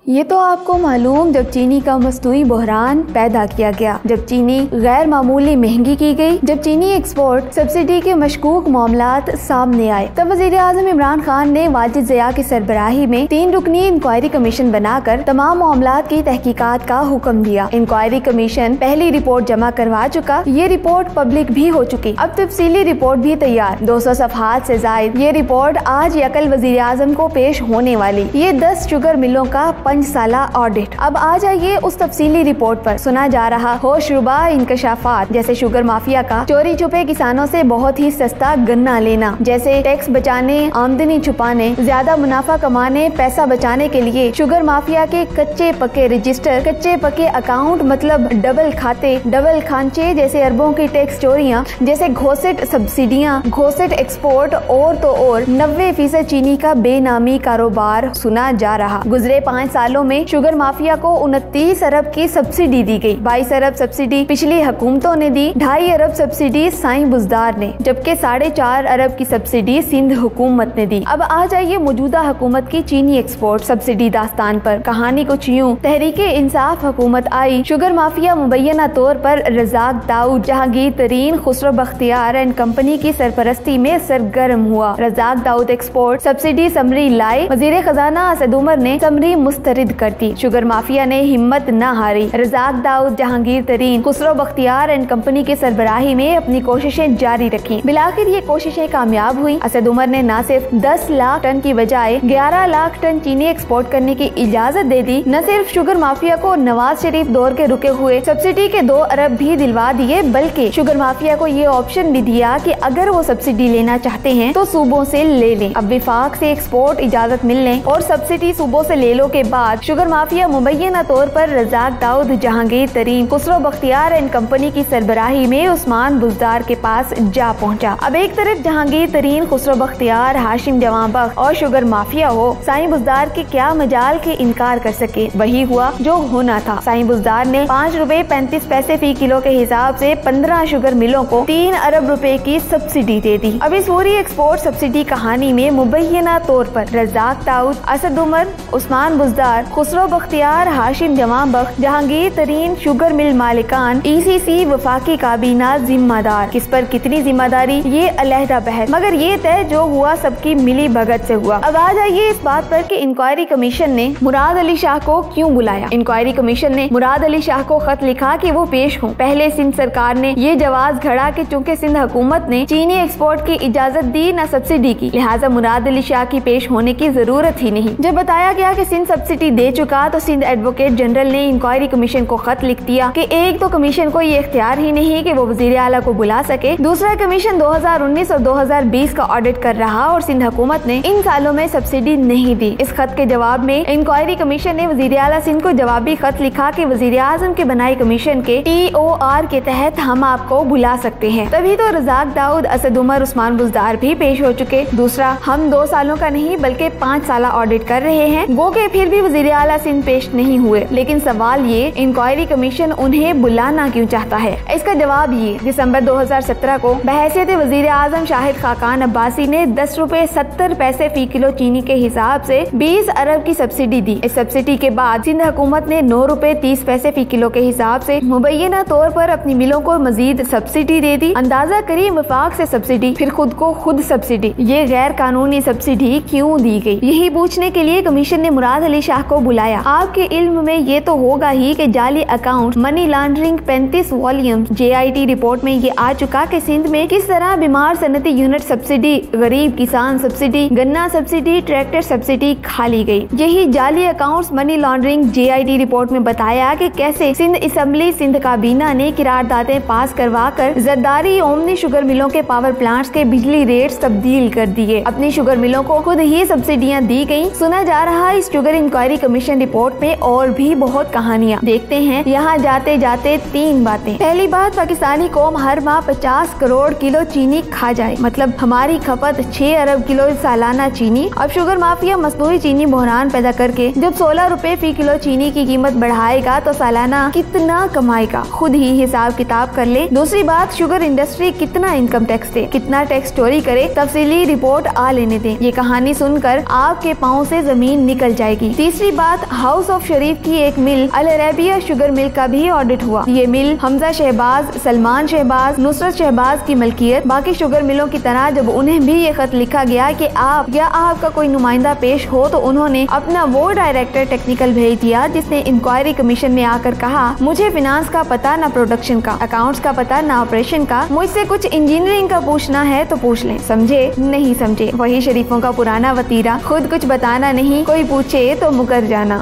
ये तो आपको मालूम जब चीनी का मसनूई बहरान पैदा किया गया, जब चीनी गैर मामूली महंगी की गई, जब चीनी एक्सपोर्ट सब्सिडी के मशकूक मामलात सामने आए, तब वज़ीर आज़म इमरान खान ने वाजिद ज़िया की सरबराही में 3 रुकनी इंक्वायरी कमीशन बनाकर तमाम मामलात की तहकीकात का हुक्म दिया। इंक्वायरी कमीशन पहली रिपोर्ट जमा करवा चुका, ये रिपोर्ट पब्लिक भी हो चुकी, अब तफसीली रिपोर्ट भी तैयार, 200 सफ़हात से ज़ायद ये रिपोर्ट आज या कल वज़ीर आज़म को पेश होने वाली। ये 10 शुगर मिलों का 5 साला ऑडिट। अब आ जाइए उस तफसीली रिपोर्ट पर। सुना जा रहा होशरुबा इंकशाफात, जैसे शुगर माफिया का चोरी छुपे किसानों से बहुत ही सस्ता गन्ना लेना, जैसे टैक्स बचाने, आमदनी छुपाने, ज्यादा मुनाफा कमाने, पैसा बचाने के लिए शुगर माफिया के कच्चे पक्के रजिस्टर, कच्चे पक्के अकाउंट, मतलब डबल खाते, डबल खांचे, जैसे अरबों की टैक्स चोरियां, जैसे घोषित सब्सिडियां, घोषित एक्सपोर्ट और तो और 90% चीनी का बेनामी कारोबार सुना जा रहा। गुजरे 5 सालों में शुगर माफिया को 29 अरब की सब्सिडी दी गई। 22 अरब सब्सिडी पिछली हुकूमतों ने दी, 2.5 अरब सब्सिडी साईं बुज़दार ने, जबकि 4.5 अरब की सब्सिडी सिंध हुकूमत ने दी। अब आ जाइए मौजूदा हुकूमत की चीनी एक्सपोर्ट सब्सिडी दास्तान पर। कहानी कुछ यूं, तहरीके इंसाफ हुकूमत आई, शुगर माफिया मुबैना तौर पर रज़ाक दाऊद, जहांगीर तरीन, खुसरो बख्तियार एंड कंपनी की सरपरस्ती में सरगर्म हुआ। Razak Dawood export subsidy summary लाए, वज़ीर खजाना असद उमर ने समरी मुस्तरद करती। शुगर माफिया ने हिम्मत न हारी, रज़ाक दाऊद, जहांगीर तरीन, खुसरो बख्तियार एंड कंपनी की सरबराही में अपनी कोशिशें जारी रखी। बिलाखिर ये कोशिशें कामयाब हुई। असद उमर ने न सिर्फ 10 लाख टन की बजाय 11 लाख टन चीनी एक्सपोर्ट करने की इजाजत दे दी, न सिर्फ शुगर माफिया को नवाज शरीफ दौर के रुके हुए सब्सिडी के 2 अरब भी दिलवा दिए, बल्कि शुगर माफिया को ये ऑप्शन भी दिया कि अगर वो सब्सिडी लेना चाहते हैं तो सूबों से ले लें। अब विफाक से एक्सपोर्ट इजाजत मिलने और सब्सिडी सूबों से ले लो के बाद शुगर माफिया मुबैना तौर पर रज़ाक दाऊद, जहांगीर तरीन, खुसरो बख्तियार एंड कंपनी की सरबराही में उस्मान बुज़दार के पास जा पहुंचा। अब एक तरफ जहांगीर तरीन, खुसरो बख्तियार, हाशिम जवांबख्श और शुगर माफिया हो, साईं बुज़दार के क्या मजाल के इनकार कर सके। वही हुआ जो होना था। साईं बुज़दार ने 5 रुपए 35 पैसे फी किलो के हिसाब से 15 शुगर मिलों को 3 अरब रुपए की सब्सिडी दे दी। अब इस पूरी एक्सपोर्ट सब्सिडी कहानी में मुबैना तौर पर रज़ाक दाऊद, असद उमर, उस्मान बुज़दार, खुसरो बख्तियार, हाशिम जवांबख्श, जहांगीर तरीन, शुगर मिल मालिकान, ECC, वफाकी काबीना जिम्मेदार। किस पर कितनी जिम्मेदारी ये अलहदा बहस, मगर ये तय जो हुआ सबकी मिली भगत से हुआ। अब आ जाइए इस बात पर कि इंक्वायरी कमीशन ने मुराद अली शाह को क्यों बुलाया। इंक्वायरी कमीशन ने मुराद अली शाह को खत लिखा कि वो पेश हों। पहले सिंध सरकार ने ये जवाब घड़ा कि चूँकि सिंध हुकूमत ने चीनी एक्सपोर्ट की इजाजत दी न सब्सिडी की, लिहाजा मुराद अली शाह की पेश होने की जरूरत ही नहीं। जब बताया गया कि सिंध सब्सिडी दे चुका तो सिंध एडवोकेट जनरल ने इंक्वायरी कमीशन को खत लिख दिया कि एक तो कमीशन को ये इख्तियार ही नहीं कि वो वजीर आला को बुला सके, दूसरा कमीशन 2019 और 2020 का ऑडिट कर रहा और सिंध हुकूमत ने इन सालों में सब्सिडी नहीं दी। इस खत के जवाब में इंक्वायरी कमीशन ने वजीर आला सिंध को जवाबी खत लिखा कि वजीर आजम के बनाई कमीशन के TOR के तहत हम आपको बुला सकते हैं। तभी तो रज़ाक दाऊद, असद उमर, उस्मान बुज़दार भी पेश हो चुके। दूसरा, हम 2 सालों का नहीं बल्कि 5 साला ऑडिट कर रहे हैं, गो के फिर भी वजीर आला सिंध पेश नहीं हुए। लेकिन सवाल ये, इंक्वायरी कमीशन उन्हें बुलाना क्यों चाहता है? इसका जवाब ये, दिसंबर 2017 को बहैसियत वजीर आजम शाहिद खाकान अब्बासी ने 10 रुपए 70 पैसे फी किलो चीनी के हिसाब से 20 अरब की सब्सिडी दी। इस सब्सिडी के बाद सिंध हुकूमत ने 9 रुपए 30 पैसे फी किलो के हिसाब से मुबैना तौर पर अपनी मिलों को मजीद सब्सिडी दे दी। अंदाजा करिए, वफाक से सब्सिडी, फिर खुद को खुद सब्सिडी, ये गैर कानूनी सब्सिडी क्यों दी गई? यही पूछने के लिए कमीशन ने मुराद अली शाह को बुलाया। आपके इल्म में ये तो होगा ही कि जाली account, money laundering 35 volume JIT report में ये आ चुका कि सिंध में किस तरह बीमार सनती यूनिट सब्सिडी, गरीब किसान सब्सिडी, गन्ना सब्सिडी, ट्रैक्टर सब्सिडी खा ली गई। यही जाली accounts money laundering JIT report में बताया कि कैसे सिंध असम्बली, सिंध काबीना ने किरारदादें पास करवा कर जरदारी, ओमनी शुगर मिलों के पावर प्लांट्स के बिजली रेट्स तब्दील कर दिए। अपनी शुगर मिलों को खुद ही सब्सिडियां दी गयी। सुना जा रहा इस शुगर इंक्वायरी कमीशन रिपोर्ट में और भी बहुत कहानियां। देखते हैं यहाँ जाते जाते 3 बातें। पहली बात, पाकिस्तानी कौम हर माह 50 करोड़ किलो चीनी खा जाए, मतलब हमारी खपत 6 अरब किलो सालाना चीनी। अब शुगर माफिया मसनूई चीनी बहरान पैदा करके जब 16 रुपए फी किलो चीनी की कीमत बढ़ाएगा तो सालाना कितना कमाएगा, खुद ही हिसाब किताब कर ले। दूसरी बात, शुगर इंडस्ट्री कितना इनकम टैक्स दे, कितना टैक्स चोरी करे, तफसीली रिपोर्ट आ लेने दें। ये कहानी सुनकर आपके पाँव से जमीन निकल जाएगी। तीसरी दूसरी बात, हाउस ऑफ शरीफ की एक मिल अल अरेबिया शुगर मिल का भी ऑडिट हुआ। ये मिल हमजा शहबाज, सलमान शहबाज, नुसरत शहबाज की मलकियत। बाकी शुगर मिलों की तरह जब उन्हें भी ये खत लिखा गया कि आप या आपका कोई नुमाइंदा पेश हो, तो उन्होंने अपना वो डायरेक्टर टेक्निकल भेज दिया जिसने इंक्वायरी कमीशन में आकर कहा, मुझे फिनांस का पता ना प्रोडक्शन का, अकाउंट्स का पता ना ऑपरेशन का, मुझसे कुछ इंजीनियरिंग का पूछना है तो पूछ लें, समझे नहीं समझे। वही शरीफों का पुराना वतीरा, खुद कुछ बताना नहीं, कोई पूछे तो मुकर जाना।